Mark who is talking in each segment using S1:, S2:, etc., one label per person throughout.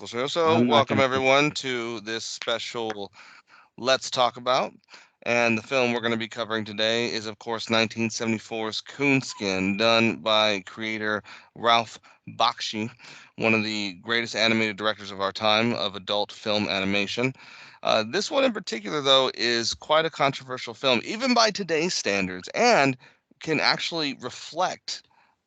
S1: Show. So,
S2: I'm not
S1: welcome
S2: gonna.
S1: everyone to this special Let's Talk About. And the film we're going to be covering today is, of course, 1974's Coonskin, done by creator Ralph Bakshi, one of the greatest animated directors of our time of adult film animation. This one in particular, though, is quite a controversial film, even by today's standards, and can actually reflect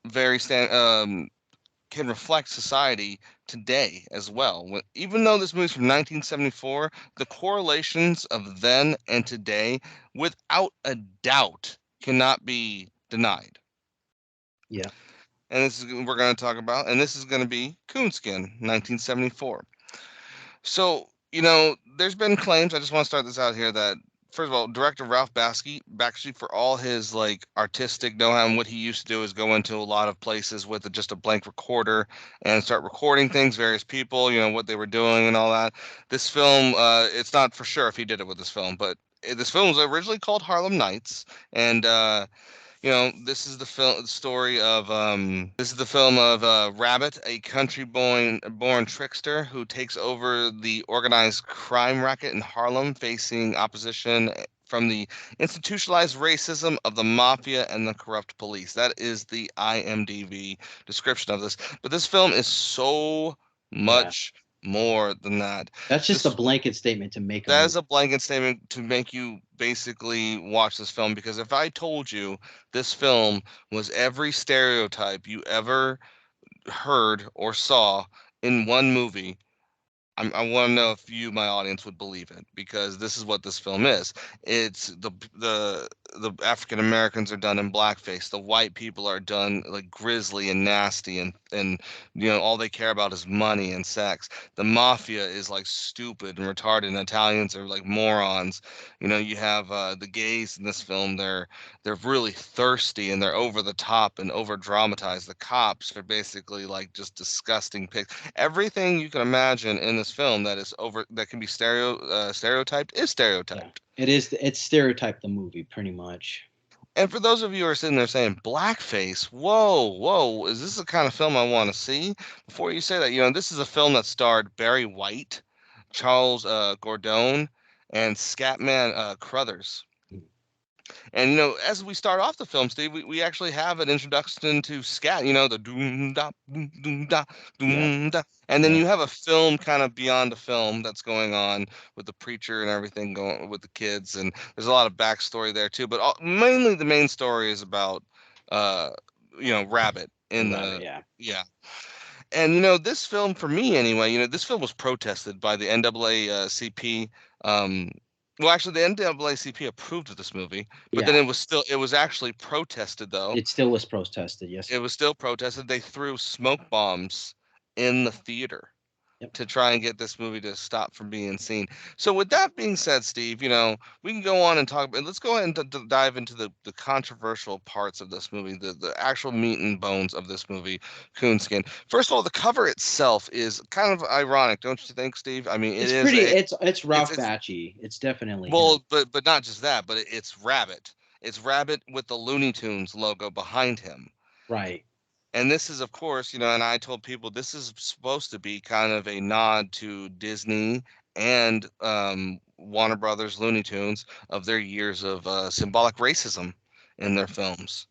S1: very can reflect society today as well. Even though this movie's from 1974, the correlations of then and today, without a doubt, cannot be denied.
S2: Yeah.
S1: And this is we're going to talk about, and this is going to be Coonskin, 1974. So, there's been claims. I just want to start this out here that first of all, director Ralph Bakshi, for all his like artistic know-how and what he used to do is go into a lot of places with just a blank recorder and start recording things, various people, what they were doing and all that. This film, it's not for sure if he did it with this film, but this film was originally called Harlem Nights, and this is the film story of this is the film of Rabbit, a country born trickster who takes over the organized crime racket in Harlem, facing opposition from the institutionalized racism of the mafia and the corrupt police. That is the IMDb description of this. But this film is so
S2: Yeah.
S1: much more than that.
S2: That's just a
S1: This
S2: blanket statement to make a
S1: that is
S2: movie.
S1: a blanket statement to make you basically watch this film because if I told you this film was every stereotype you ever heard or saw in one movie, I want to know if you, my audience, would believe it because this is what this film is. It's the African Americans are done in blackface. The white people are done like grisly and nasty, and all they care about is money and sex. The mafia is like stupid and retarded, and Italians are like morons. You have the gays in this film. They're really thirsty and they're over the top and over dramatized. The cops are basically like just disgusting pigs. Everything you can imagine in this film that can be stereotyped is
S2: Yeah.
S1: stereotyped.
S2: It is. It's stereotyped the movie pretty much.
S1: And for those of you who are sitting there saying blackface, whoa, whoa, is this the kind of film I want to see? Before you say that, this is a film that starred Barry White, Charles Gordon, and Scatman Crothers. And as we start off the film, Steve, we actually have an introduction to scat. The doom da doom da
S2: Yeah.
S1: doom da, and then
S2: Yeah.
S1: you have a film kind of beyond the film that's going on with the preacher and everything going with the kids, and there's a lot of backstory there too. But mainly the main story is about, uh, Rabbit
S2: The
S1: in
S2: rabbit.
S1: the
S2: Yeah.
S1: yeah. And this film for me anyway, this film was protested by the NAACP. Um, well, actually, the NAACP approved of this movie, but then
S2: Yeah.
S1: it was actually protested though.
S2: It still was protested. Yes.
S1: It was still protested. They threw smoke bombs in the theater
S2: Yep.
S1: to try and get this movie to stop from being seen. So with that being said, Steve, we can go on and talk about. Let's go ahead and dive into the controversial parts of this movie, the actual meat and bones of this movie, Coonskin. First of all, the cover itself is kind of ironic, don't you think, Steve? I mean, it
S2: It's
S1: is
S2: pretty.
S1: a
S2: It's Ralph
S1: it's
S2: Bakshi. It's definitely him.
S1: well, but not just that, but it's Rabbit. It's Rabbit with the Looney Tunes logo behind him.
S2: Right.
S1: And this is, of course, and I told people this is supposed to be kind of a nod to Disney and Warner Brothers Looney Tunes of their years of symbolic racism in their films.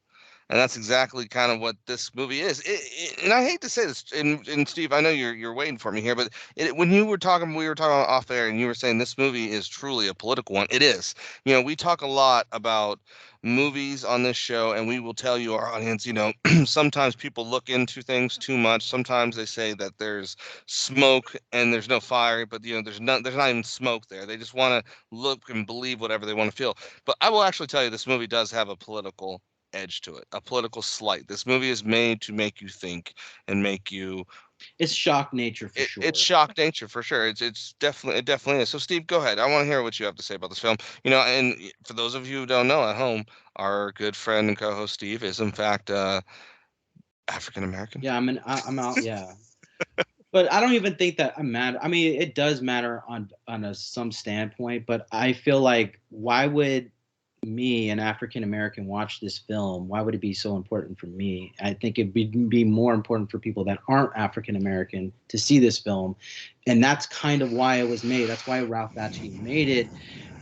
S1: And that's exactly kind of what this movie is. And I hate to say this, and Steve, I know you're waiting for me here, but when we were talking off air, and you were saying this movie is truly a political one. It is. We talk a lot about movies on this show, and we will tell you, our audience, sometimes people look into things too much. Sometimes they say that there's smoke and there's no fire, but there's not even smoke there. They just want to look and believe whatever they want to feel. But I will actually tell you, this movie does have a political edge to it, a political slight. This movie is made to make you think and make you.
S2: It's shock nature for
S1: It's
S2: sure.
S1: shock nature for sure. It definitely is. So Steve, go ahead. I want to hear what you have to say about this film. And for those of you who don't know at home, our good friend and co-host Steve is in fact African American.
S2: Yeah. I'm out. Yeah. But I don't even think that I'm mad. I mean, it does matter on some standpoint, but I feel like why would me, an African American, watch this film, why would it be so important for me? I think be more important for people that aren't African American to see this film, and that's kind of why it was made. That's why Ralph Bakshi made it,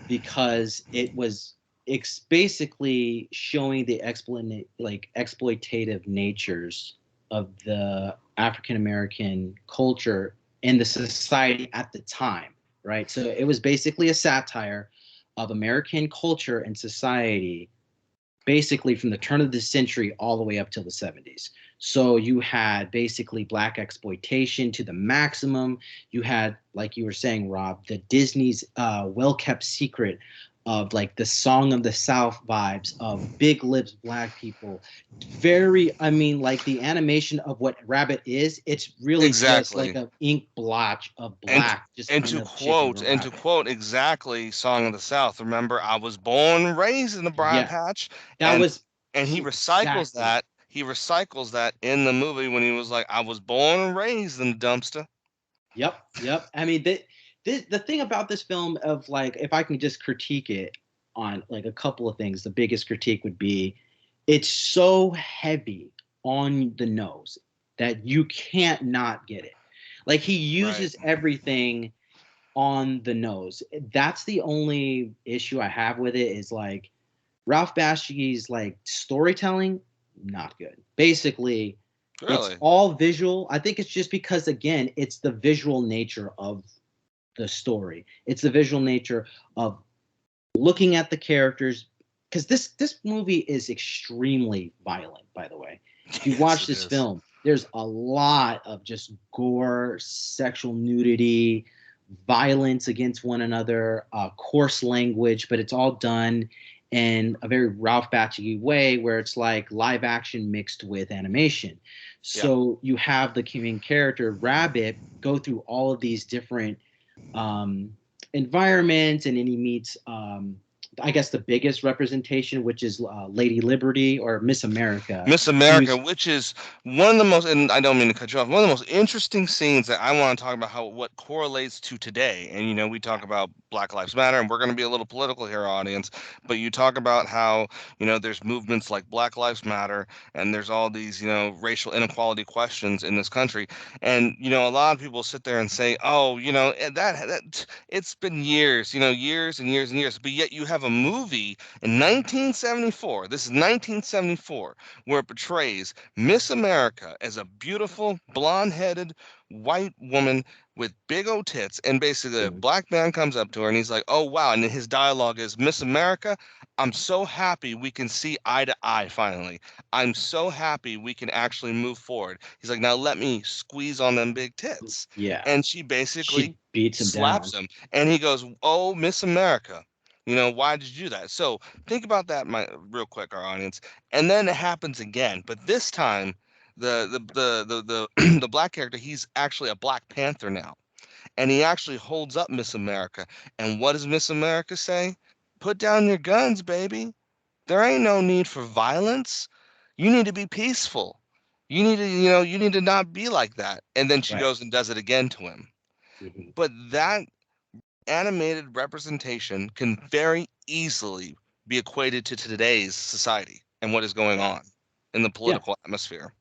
S2: because it's basically showing the exploitative natures of the African American culture in the society at the time, right? So it was basically a satire of American culture and society, basically from the turn of the century all the way up till the 70s. So you had basically black exploitation to the maximum. You had, like you were saying, Rob, the Disney's well kept secret of like the Song of the South vibes of big lips black people. Very, I mean, like the animation of what Rabbit is, it's really just like
S1: Exactly.
S2: a ink blotch of
S1: And
S2: black just kind of shaping a
S1: and to
S2: rabbit.
S1: quote exactly Song of the South, remember, I was born and raised in the briar
S2: Yeah,
S1: patch,
S2: that
S1: and
S2: was exactly.
S1: he recycles that in the movie when he was like, I was born and raised in the dumpster.
S2: Yep, yep. I mean, the thing about this film, of like, if I can just critique it on like a couple of things, the biggest critique would be it's so heavy on the nose that you can't not get it. Like he
S1: Right.
S2: uses everything on the nose. That's the only issue I have with it, is like Ralph Bakshi's like storytelling, not good. Basically, it's
S1: Really?
S2: all visual. I think it's just because, again, it's the visual nature of the story. It's the visual nature of looking at the characters, because this movie is extremely violent, by the way. If you
S1: Yes,
S2: watch
S1: it
S2: this
S1: is.
S2: film, there's a lot of just gore, sexual nudity, violence against one another, coarse language, but it's all done in a very Ralph Bakshi way, where it's like live action mixed with animation.
S1: Yeah.
S2: So you have the main character Rabbit go through all of these different um, environments, and then he meets, I guess, the biggest representation, which is Lady Liberty, or Miss America,
S1: Miss America,
S2: who's
S1: which is one of the most, and I don't mean to cut you off, one of the most interesting scenes that I want to talk about how what correlates to today. And we talk about Black Lives Matter, and we're going to be a little political here, audience. But you talk about how there's movements like Black Lives Matter, and there's all these racial inequality questions in this country, and a lot of people sit there and say, oh, that it's been years, years and years and years, but yet you have a movie in 1974. This is 1974 where it portrays Miss America as a beautiful, blonde-headed white woman with big old tits, and basically a black man comes up to her and he's like, "Oh wow!" And his dialogue is, "Miss America, I'm so happy we can see eye to eye finally. I'm so happy we can actually move forward." He's like, "Now let me squeeze on them big tits,"
S2: yeah,
S1: and she basically
S2: she beats him
S1: slaps
S2: down.
S1: him, and he goes, "Oh, Miss America." Why did you do that? So think about that, my real quick, our audience. And then it happens again, but this time the black character, he's actually a Black Panther now, and he actually holds up Miss America. And what does Miss America say? Put down your guns, baby. There ain't no need for violence. You need to be peaceful. You need to not be like that. And then she
S2: Right.
S1: goes and does it again to him.
S2: Mhm.
S1: But that animated representation can very easily be equated to today's society and what is going
S2: Yeah.
S1: on in the
S2: Yeah.
S1: political atmosphere.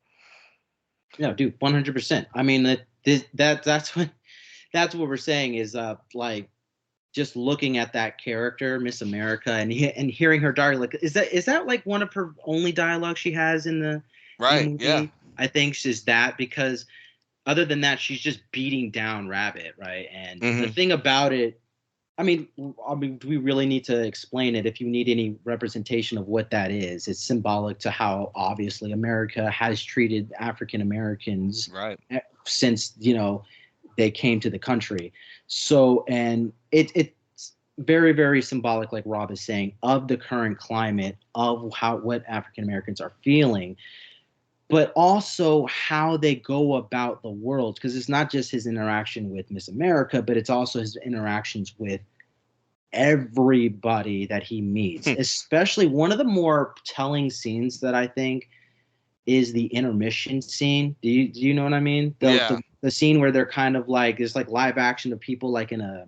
S2: No, dude, 100%. I mean, that's what we're saying is, like, just looking at that character, Miss America, and hearing her dialogue. Like, is that like one of her only dialogue she has in the
S1: Right. Yeah.
S2: movie? I think she's that, because other than that, she's just beating down Rabbit, right? And the
S1: Hmm.
S2: thing about it, do we really need to explain it? If you need any representation of what that is, it's symbolic to how obviously America has treated African Americans
S1: Right.
S2: since they came to the country. So, and it's very, very symbolic, like Rob is saying, of the current climate of how what African Americans are feeling, but also how they go about the world. Because it's not just his interaction with Miss America, but it's also his interactions with everybody that he meets. Especially one of the more telling scenes that I think is the intermission scene. Do you know what I mean? The,
S1: Yeah.
S2: the the scene where they're kind of like, it's like live action of people like in a,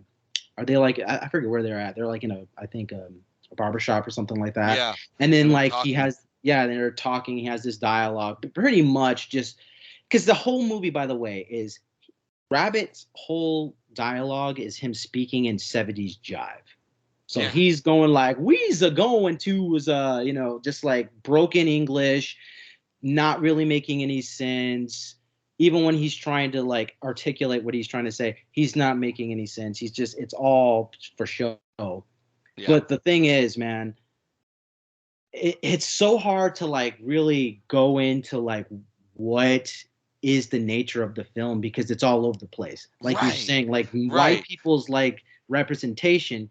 S2: are they like, I forget where they're at. They're like in a, I think, a barbershop or something like that.
S1: Yeah,
S2: And then
S1: and they're
S2: like he
S1: talking.
S2: has, yeah, they're talking. He has this dialogue, but pretty much just because the whole movie, by the way, is Rabbit's whole dialogue is him speaking in 70s jive. So
S1: Yeah,
S2: he's going like, "We's a going to," was just like broken English, not really making any sense. Even when he's trying to like articulate what he's trying to say, he's not making any sense. He's just, it's all for show.
S1: yeah,
S2: But the thing is, man, it's so hard to like really go into like what is the nature of the film because it's all over the place. Like you're
S1: right,
S2: saying, like white
S1: right.
S2: people's like representation,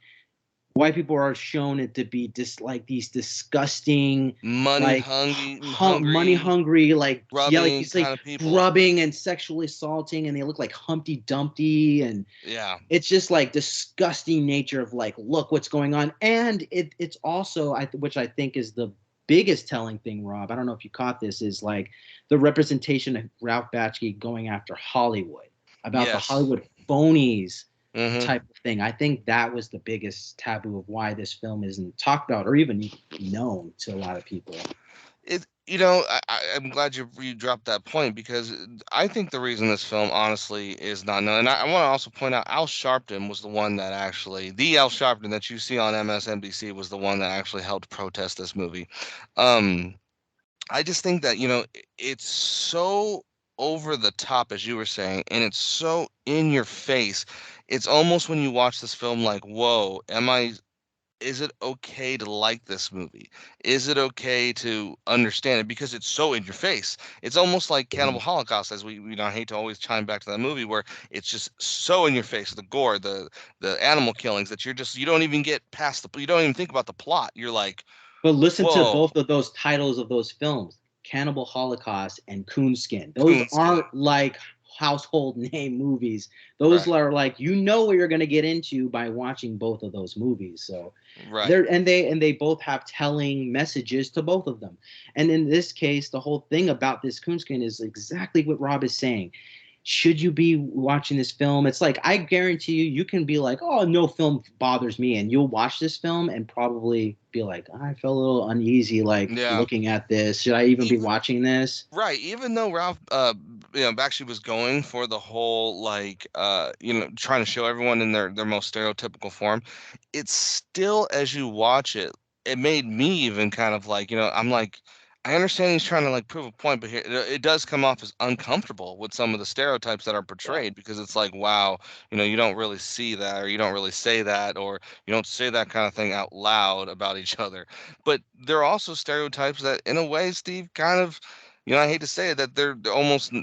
S2: white people are shown it to be just like these disgusting,
S1: Money
S2: like
S1: hungry,
S2: money
S1: hungry,
S2: hungry, like, yeah, like you
S1: grubbing
S2: say,
S1: kind of people.
S2: grubbing and sexually assaulting, and they look like Humpty Dumpty, and
S1: Yeah,
S2: it's just like disgusting nature of like, look what's going on. And it's also, which I think is the biggest telling thing, Rob, I don't know if you caught this, is like the representation of Ralph Bakshi going after Hollywood, about the
S1: yes.
S2: Hollywood phonies
S1: Hmm.
S2: type of thing. I think that was the biggest taboo of why this film isn't talked about or even known to a lot of people.
S1: I'm glad you dropped that point because I think the reason this film honestly is not known, and I want to also point out Al Sharpton was the one that actually, the Al Sharpton that you see on MSNBC was the one that actually helped protest this movie. Um, I just think that, it's so over the top, as you were saying, and it's so in your face. It's almost when you watch this film like, whoa, is it okay to like this movie? Is it okay to understand it because it's so in your face? It's almost like Cannibal Holocaust, as I hate to always chime back to that movie where it's just so in your face, the gore, the animal killings that you don't even get past you don't even think about the plot. You're like,
S2: But listen to
S1: whoa,
S2: both of those titles of those films, Cannibal Holocaust and Coonskin. Those
S1: Coonskin,
S2: aren't like household name movies. Those
S1: right,
S2: are like, you know what you're going to get into by watching both of those movies. So
S1: right.
S2: they both have telling messages to both of them. And in this case, the whole thing about this Coonskin is exactly what Rob is saying. Should you be watching this film? It's like, I guarantee you, you can be like, oh, no film bothers me. And you'll watch this film and probably be like, I felt a little uneasy, like
S1: Yeah.
S2: looking at this. Should I even be
S1: Even
S2: watching this?
S1: Right, even though Ralph, actually was going for the whole like, trying to show everyone in their most stereotypical form, it's still as you watch it, it made me even kind of like, I'm like, I understand he's trying to like prove a point, but here it does come off as uncomfortable with some of the stereotypes that are
S2: Yeah.
S1: portrayed because it's like, wow, you don't really see that, or you don't really say that, or you don't say that kind of thing out loud about each other. But there are also stereotypes that, in a way, Steve, kind of, I hate to say it, that they're almost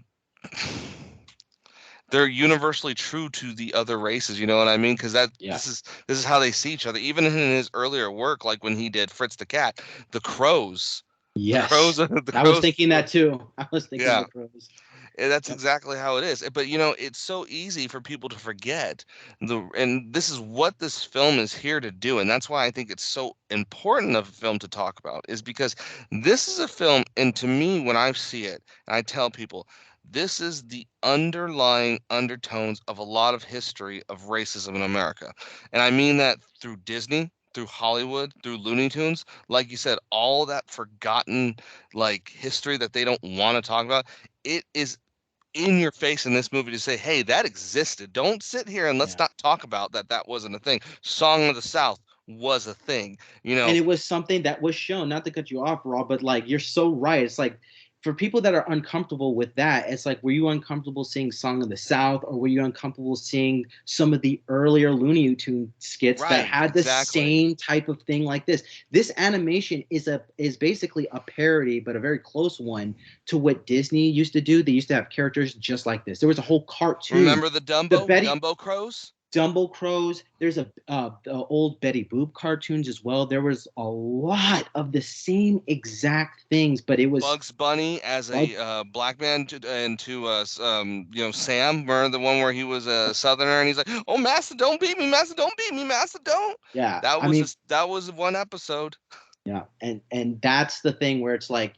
S1: they're universally true to the other races. You know what I mean? Because that
S2: Yeah.
S1: this is how they see each other. Even in his earlier work, like when he did Fritz the Cat, the crows, the crows,
S2: Yes.
S1: the
S2: I was
S1: crows.
S2: thinking that too. I was thinking
S1: Yeah,
S2: the crows.
S1: that's
S2: Yep.
S1: exactly how it is. But it's so easy for people to forget and this is what this film is here to do, and that's why I think it's so important of a film to talk about, is because this is a film, and to me, when I see it, and I tell people, this is the underlying undertones of a lot of history of racism in America, and I mean that through Disney. Through Hollywood, through Looney Tunes, like you said, all that forgotten like history that they don't want to talk about, it is in your face in this movie to say, hey, that existed. Don't sit here and let's
S2: Yeah.
S1: not talk about that. That wasn't a thing. Song of the South was a thing.
S2: And it was something that was shown, not to cut you off, Rob, but like, you're so right. It's like, for people that are uncomfortable with that, it's like, were you uncomfortable seeing Song of the South, or were you uncomfortable seeing some of the earlier Looney Tune skits that
S1: right,
S2: had the
S1: exactly.
S2: same type of thing like this? This animation is basically a parody, but a very close one to what Disney used to do. They used to have characters just like this. There was a whole cartoon,
S1: Remember the
S2: the
S1: Dumbo
S2: Betty
S1: Crows?
S2: Dumble Crows. There's the old Betty Boop cartoons as well. There was a lot of the same exact things, but it was
S1: Bugs Bunny as
S2: bug.
S1: a black man Sam. Remember the one where he was a Southerner and he's like, "Oh, Master, don't beat me, Master, don't beat me, Master, don't."
S2: Yeah,
S1: That
S2: I
S1: was
S2: mean,
S1: just that was one episode.
S2: yeah, and that's the thing where it's like,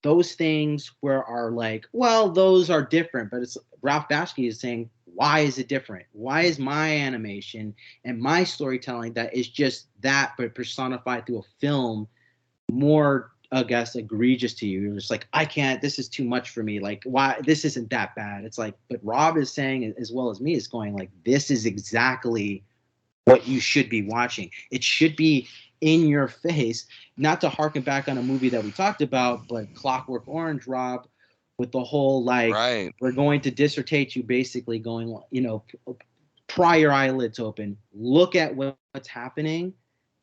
S2: those things where are like, well, those are different, but it's Ralph Bakshi is saying Why is it different? Why is my animation and my storytelling that is just that but personified through a film more, I guess, egregious to you? You're just like, I can't, this is too much for me. Like, why, this isn't that bad. It's like, but Rob is saying, as well as me, is going like, this is exactly what you should be watching. It should be in your face. Not to harken back on a movie that we talked about, but Clockwork Orange, Rob, with the whole like,
S1: Right.
S2: we're going to dissertate you, basically going, pry your eyelids open, look at what's happening.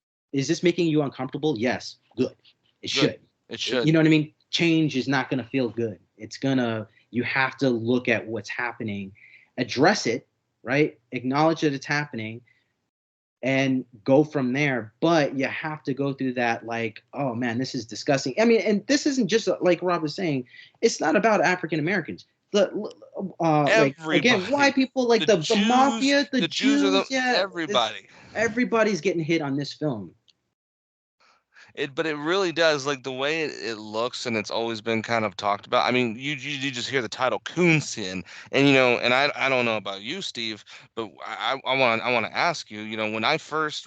S2: Is this making you uncomfortable? Yes. Good. It should.
S1: Good. It
S2: You
S1: should.
S2: know what I mean? Change is not going to feel good. You have to look at what's happening, address it, right? Acknowledge that it's happening, and go from there. But you have to go through that, like, oh man, this is disgusting. I mean, and this isn't just like Rob was saying, it's not about African Americans. Like, again,
S1: Everybody.
S2: white people, like the mafia, the
S1: The Jews are the
S2: Jews, yeah,
S1: everybody.
S2: everybody's getting hit on this film.
S1: But it really does, like the way it looks, and it's always been kind of talked about. I mean, you just hear the title Coonskin, and and I don't know about you, Steve, but I want to ask you, when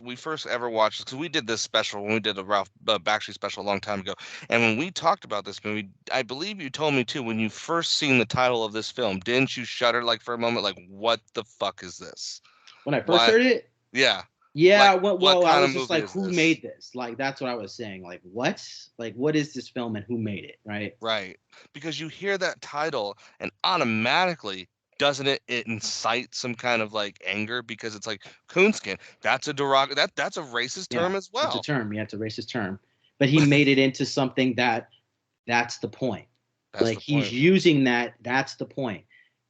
S1: we first ever watched, because we did this special when we did a Ralph Bakshi special a long time ago, and when we talked about this movie, I believe you told me too when you first seen the title of this film, didn't you shudder like for a moment, like what the fuck is this?
S2: When I first
S1: Why?
S2: heard it,
S1: Yeah,
S2: yeah,
S1: like
S2: well,
S1: what
S2: I
S1: kind of
S2: was just
S1: movie
S2: like,
S1: is
S2: who
S1: this?
S2: made this? Like, that's what I was saying. Like, what? Like, what is this film and who made it? Right?
S1: Right. Because you hear that title and automatically doesn't it incite some kind of like anger because it's like coonskin. That's a that's a racist
S2: Yeah,
S1: term as
S2: it's a
S1: well.
S2: term. Yeah, it's a racist term. But he made it into something that's the point.
S1: That's
S2: Like,
S1: the
S2: he's
S1: point.
S2: using that. That's the point.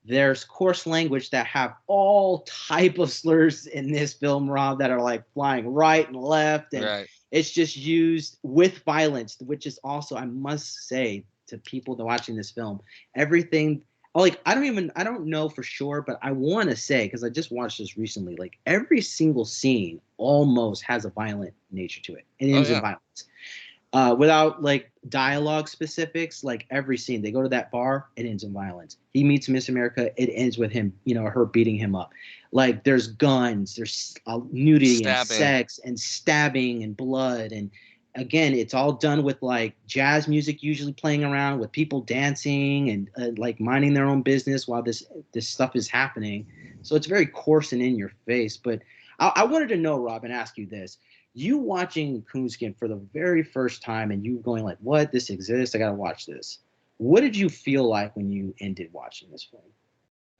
S2: There's coarse language that have all type of slurs in this film, Rob, that are like flying right and left, and
S1: Right.
S2: it's just used with violence, which is also, I must say to people that are watching this film, everything. Like, I don't know for sure, but I want to say, because I just watched this recently, like every single scene almost has a violent nature to it. It
S1: Oh
S2: ends in
S1: yeah.
S2: violence, without like dialogue specifics. Like every scene, they go to that bar, it ends in violence. He meets Miss America, it ends with him, her beating him up. Like, there's guns, there's nudity and
S1: Stabbing.
S2: sex and stabbing and blood, and again, it's all done with like jazz music usually playing around, with people dancing and like minding their own business while this stuff is happening. So it's very coarse and in your face. But I wanted to know, Rob, and ask you this: you watching Coonskin for the very first time and you going like, "What? This exists? I gotta watch this." What did you feel like when you ended watching this film?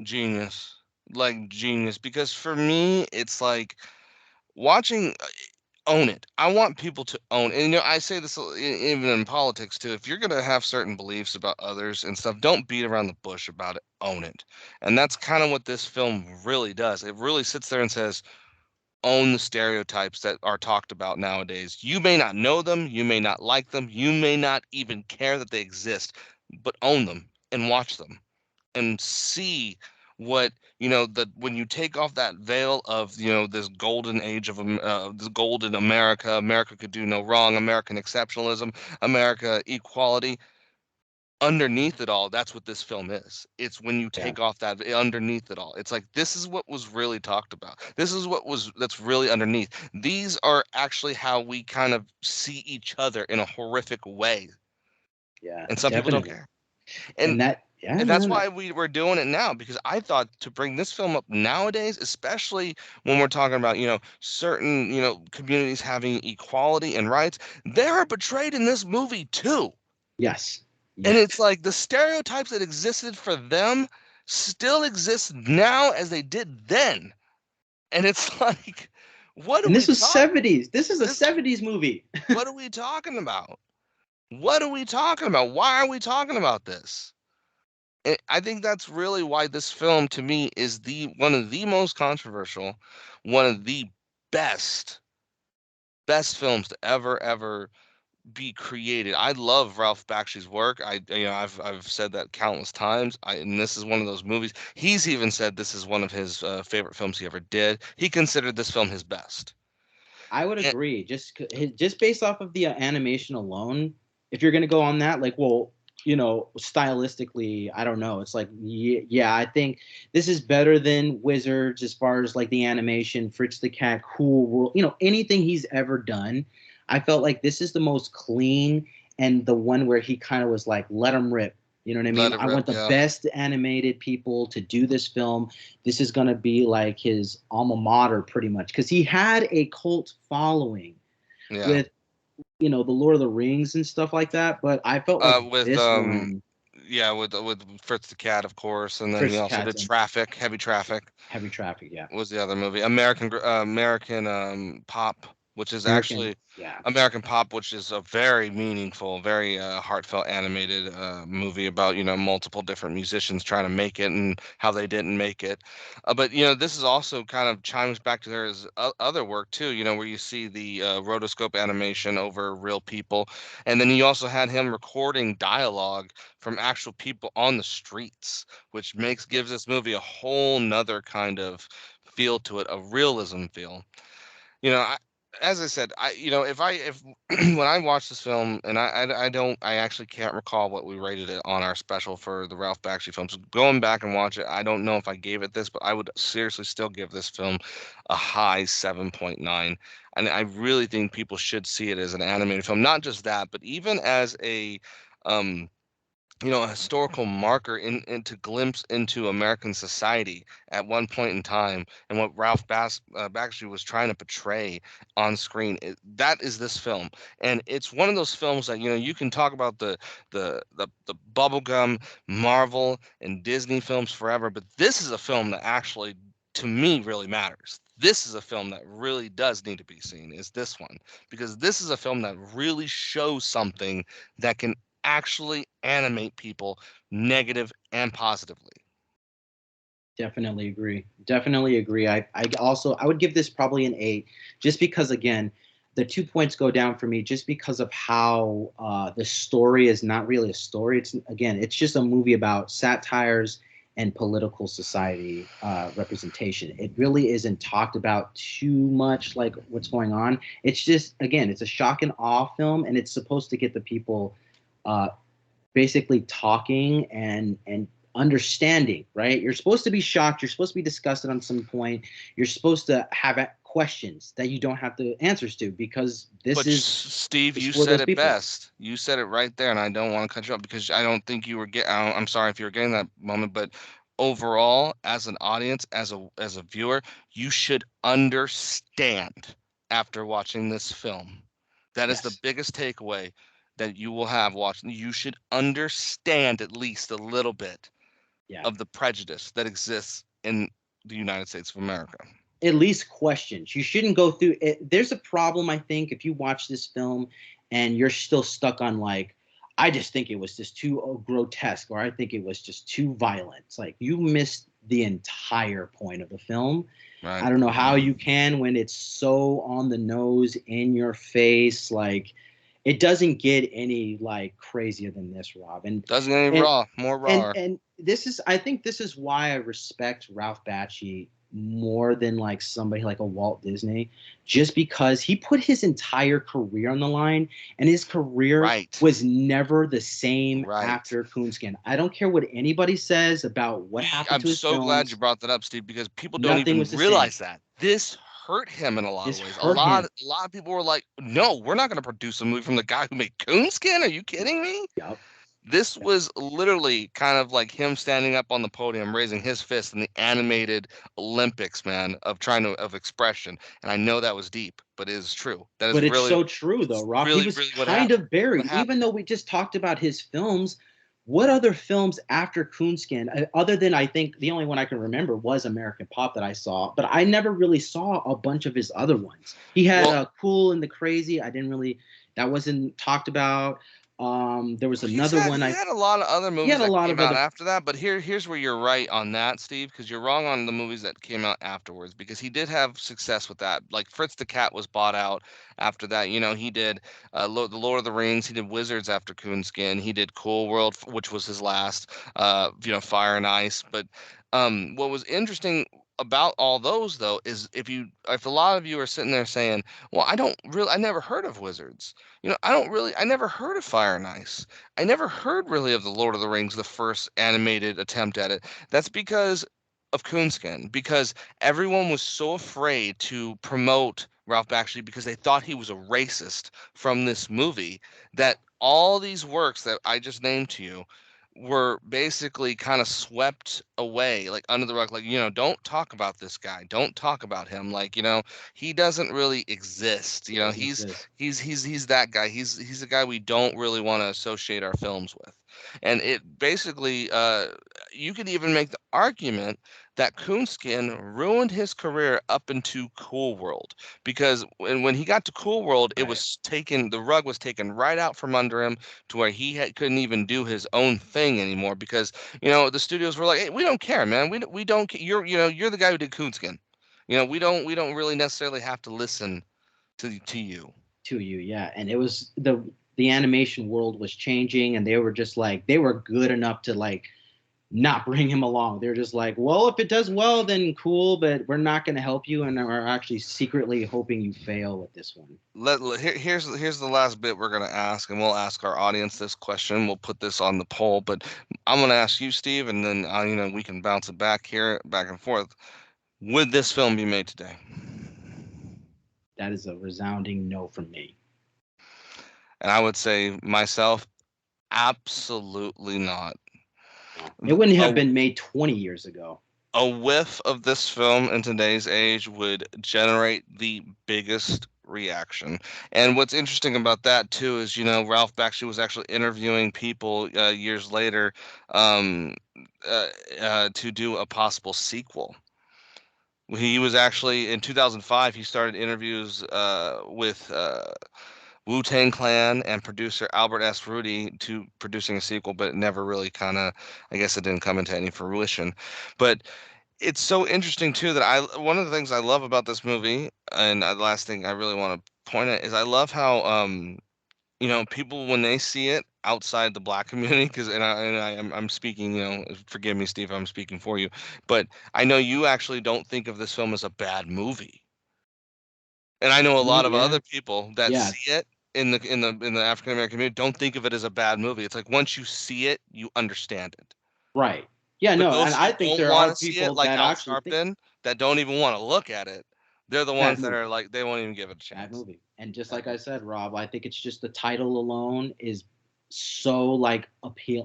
S1: Genius. Like genius. Because for me, it's like watching own it. I want people to own. And I say this even in politics too. If you're gonna have certain beliefs about others and stuff, don't beat around the bush about it. Own it. And that's kind of what this film really does. It really sits there and says, own the stereotypes that are talked about nowadays. You may not know them, you may not like them, you may not even care that they exist, but own them and watch them and see what that when you take off that veil of this golden age of this golden America could do no wrong, American exceptionalism, America equality. Underneath it all, that's what this film is. It's when you
S2: Yeah,
S1: take off that underneath it all, it's like this is what was really talked about, this is that's really underneath. These are actually how we kind of see each other in a horrific way,
S2: yeah,
S1: and some people don't
S2: definitely.
S1: care. and
S2: And that, yeah,
S1: And that's
S2: man,
S1: why we're doing it now, because I thought to bring this film up nowadays, especially when we're talking about, certain, communities having equality and rights, they are betrayed in this movie too.
S2: yes,
S1: And
S2: yeah.
S1: it's like the stereotypes that existed for them still exist now as they did then. And it's like, what are
S2: And
S1: we
S2: this was
S1: talking?
S2: 70s. This is a
S1: This,
S2: 70s movie.
S1: what are we talking about? What are we talking about? Why are we talking about this? And I think that's really why this film to me is the one of the most controversial, one of the best films to ever be created. I love Ralph Bakshi's work. I've said that countless times. And this is one of those movies. He's even said this is one of his favorite films he ever did. He considered this film his best.
S2: I would
S1: And,
S2: agree. Just based off of the animation alone, if you're gonna go on that, like, well, stylistically, I don't know. It's like, yeah, I think this is better than Wizards as far as like the animation, Fritz the Cat, Cool World, anything he's ever done. I felt like this is the most clean and the one where he kind of was like, let him rip. You know what I
S1: Let
S2: mean?
S1: it
S2: I
S1: rip.
S2: want the
S1: Yeah.
S2: best animated people to do this film. This is going to be like his alma mater, pretty much, because he had a cult following
S1: Yeah.
S2: with the Lord of the Rings and stuff like that. But I felt like
S1: With
S2: this one,
S1: yeah, with Fritz the Cat, of course, and then he
S2: First
S1: also
S2: Cats
S1: did
S2: and
S1: Traffic, Heavy Traffic.
S2: Heavy Traffic, yeah.
S1: Was the other movie American Pop, which is
S2: American,
S1: actually
S2: yeah,
S1: American Pop, which is a very meaningful, very heartfelt animated movie about multiple different musicians trying to make it and how they didn't make it. But this is also kind of chimes back to their other work too. Where you see the rotoscope animation over real people, and then you also had him recording dialogue from actual people on the streets, which gives this movie a whole nother kind of feel to it, a realism feel. You know, I, as I said, if when I watch this film, and I don't, I actually can't recall what we rated it on our special for the Ralph Bakshi films. Going back and watch it, I don't know if I gave it this, but I would seriously still give this film a high 7.9. And I really think people should see it as an animated film, not just that, but even as um a historical marker into glimpse into American society at one point in time, and what Bakshi was trying to portray on screen. That is this film, and it's one of those films that you can talk about the bubblegum Marvel and Disney films forever, but this is a film that actually, to me, really matters. This is a film that really does need to be seen. Is this one, because this is a film that really shows something that can actually animate people negative and positively.
S2: definitely agree. Definitely agree. I would give this probably an 8, just because again, the 2 points go down for me just because of how the story is not really a story. It's just a movie about satires and political society representation. It really isn't talked about too much, like what's going on. It's just, again, it's a shock and awe film, and it's supposed to get the people uh, basically talking and understanding, right? You're supposed to be shocked, you're supposed to be disgusted on some point, you're supposed to have questions that you don't have the answers to, because this
S1: But
S2: is
S1: Steve,
S2: is
S1: you
S2: for
S1: said
S2: those
S1: it
S2: people.
S1: best. You said it right there, and I don't want to cut you off because I don't think you were getting. I'm sorry if you were getting that moment, but overall, as an audience, as a viewer, you should understand after watching this film. That is the
S2: Yes.
S1: biggest takeaway that you will have watching. You should understand at least a little bit
S2: Yeah.
S1: of the prejudice that exists in the United States of America.
S2: At least questions. You shouldn't go through it. There's a problem, I think, if you watch this film and you're still stuck on like, I just think it was just too grotesque, or I think it was just too violent. It's like you missed the entire point of the film.
S1: Right.
S2: I don't know how you can, when it's so on the nose, in your face. Like, it doesn't get any like crazier than this, Rob. And
S1: Doesn't get any
S2: and
S1: raw, more
S2: and
S1: raw.
S2: and this is, I think this is why I respect Ralph Bakshi more than like somebody like a Walt Disney, just because he put his entire career on the line, and his career
S1: Right.
S2: was never the same
S1: Right.
S2: after Coonskin. I don't care what anybody says about what happened
S1: I'm
S2: to his
S1: so glad you
S2: films.
S1: brought that up, Steve, because people don't
S2: Nothing
S1: even
S2: was the same.
S1: realize that this hurt him in a lot of
S2: This
S1: ways.
S2: hurt him.
S1: A lot of people were like, "No, we're not going to produce a movie from the guy who made Coonskin. Are you kidding me?"
S2: Yup.
S1: This was literally kind of like him standing up on the podium, raising his fist in the animated Olympics, man, of expression. And I know that was deep, but it is true. That is
S2: But it's
S1: really,
S2: so true, though, Rob. He was
S1: really
S2: kind of
S1: what
S2: buried, even
S1: happened.
S2: though we just talked about his films. What other films after Coonskin, other than, I think the only one I can remember was American Pop that I saw, but I never really saw a bunch of his other ones. He had
S1: Well,
S2: Cool and the Crazy. I didn't really, that wasn't talked about. There was another one.
S1: He had a lot of other
S2: He had
S1: movies
S2: a
S1: that
S2: lot
S1: came
S2: of
S1: out
S2: other.
S1: after that, but here's where you're right on that, Steve, because you're wrong on the movies that came out afterwards, because he did have success with that. Like Fritz the Cat was bought out after that. He did the Lord of the Rings, he did Wizards after Coonskin, he did Cool World, which was his last, Fire and Ice. But what was interesting about all those though is if a lot of you are sitting there saying, well, I never heard of wizards. I never heard of Fire and Ice. I never heard really of the Lord of the Rings, the first animated attempt at it. That's because of Coonskin, because everyone was so afraid to promote Ralph Bakshi because they thought he was a racist from this movie, that all these works that I just named to you were basically kind of swept away, like under the rug, like, don't talk about this guy, don't talk about him, like, he doesn't really exist.
S2: He doesn't
S1: He's
S2: exist.
S1: he's that guy. He's the guy we don't really want to associate our films with. And it basically, you could even make the argument that Coonskin ruined his career up into Cool World, because when he got to Cool World,
S2: Right.
S1: the rug was taken right out from under him, to where couldn't even do his own thing anymore, because the studios were like, hey, we don't care, man. We don't. You're the guy who did Coonskin. We don't really necessarily have to listen to you.
S2: To you, yeah. And it was the animation world was changing, and they were just like they were good enough to like not bring him along. They're just like, well, if it does well, then cool, but we're not going to help you, and are actually secretly hoping you fail with this one.
S1: Here's the last bit we're gonna ask, and we'll ask our audience this question. We'll put this on the poll, but I'm gonna ask you, Steve, and then we can bounce it back and forth. Would this film be made today?
S2: That is a resounding no from me.
S1: And I would say myself, absolutely not.
S2: No. It wouldn't have
S1: A,
S2: been made 20 years ago.
S1: a whiff of this film in today's age would generate the biggest reaction. And what's interesting about that too is, Ralph Bakshi was actually interviewing people years later, um, uh, to do a possible sequel. He was actually in 2005. He started interviews with Wu Tang Clan and producer Albert S. Rudy to producing a sequel, but it never really kind of, I guess it didn't come into any fruition. But it's so interesting too that one of the things I love about this movie, and the last thing I really want to point at, is I love how people when they see it outside the black community, because I'm speaking, forgive me, Steve, I'm speaking for you, but I know you actually don't think of this film as a bad movie, and I know a lot of
S2: Yeah.
S1: other people that
S2: Yeah.
S1: see it in the African American community don't think of it as a bad movie. It's like once you see it, you understand it.
S2: Right. Yeah,
S1: But
S2: no, and
S1: those
S2: I
S1: who
S2: think
S1: don't
S2: there
S1: want
S2: are
S1: to see it,
S2: people
S1: like
S2: that
S1: Al
S2: actually think
S1: Sharpton, that don't even want to look at it, they're the
S2: bad
S1: ones that
S2: movie.
S1: are like they won't even give it a
S2: Bad
S1: chance.
S2: movie. And just
S1: Bad
S2: like I
S1: movie.
S2: said, Rob, I think it's just the title alone is so like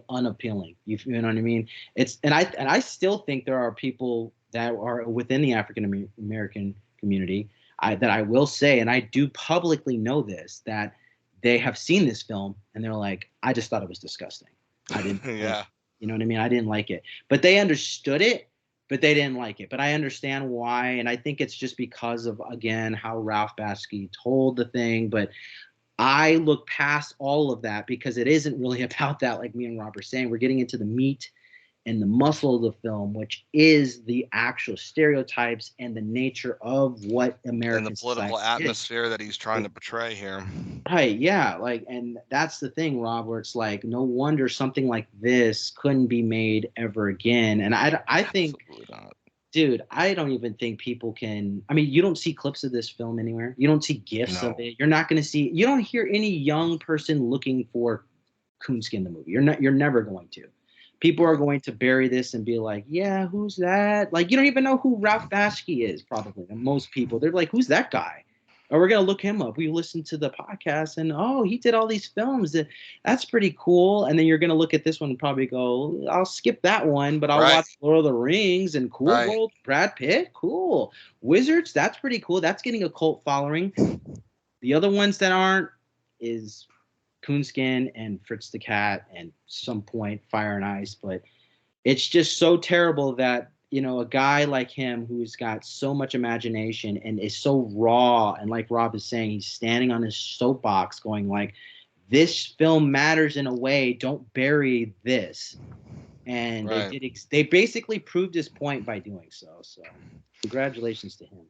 S2: unappealing. You know what I mean? It's and I still think there are people that are within the African American community that I will say, and I do publicly know this, that they have seen this film and they're like, I just thought it was disgusting. I didn't like,
S1: Yeah.
S2: you know what I mean? I didn't like it, but they understood it, but they didn't like it. But I understand why, and I think it's just because of again how Ralph Bakshi told the thing. But I look past all of that because it isn't really about that. Like me and Rob are saying, we're getting into the meat and the muscle of the film, which is the actual stereotypes and the nature of what
S1: And the
S2: American
S1: political
S2: society is.
S1: atmosphere that he's trying to portray here.
S2: Right, yeah, like, and that's the thing, Rob, where it's like, no wonder something like this couldn't be made ever again. And I think,
S1: Absolutely not.
S2: dude, I don't even think people can. I mean, you don't see clips of this film anywhere. You don't see gifs of
S1: No.
S2: it. You're not going to see. You don't hear any young person looking for Coonskin the movie. You're not. You're never going to. People are
S1: Right.
S2: going to bury this and be like, "Yeah, who's that?" Like, you don't even know who Ralph Bakshi is. Probably, and most people, they're like, "Who's that guy?" Or we're gonna look him up. We listened to the podcast and oh, he did all these films. That's pretty cool. And then you're gonna look at this one and probably go, I'll skip that one, but I'll
S1: Right.
S2: watch Lord of the Rings and Cool
S1: Right.
S2: World, Brad Pitt, cool. Wizards, that's pretty cool. That's getting a cult following. The other ones that aren't is Coonskin and Fritz the Cat and some point Fire and Ice, but it's just so terrible that a guy like him who's got so much imagination and is so raw, and like Rob is saying, he's standing on his soapbox going like, this film matters in a way, don't bury this. And
S1: Right.
S2: they basically proved his point by doing so congratulations to him.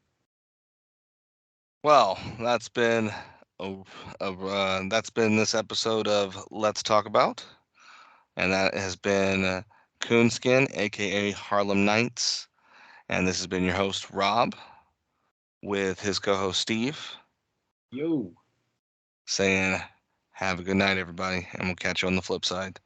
S1: Well, a, that's been this episode of Let's Talk About, and that has been Coonskin, aka Harlem Nights. And this has been your host, Rob, with his co host, Steve,
S2: Yo.
S1: saying, have a good night, everybody, and we'll catch you on the flip side.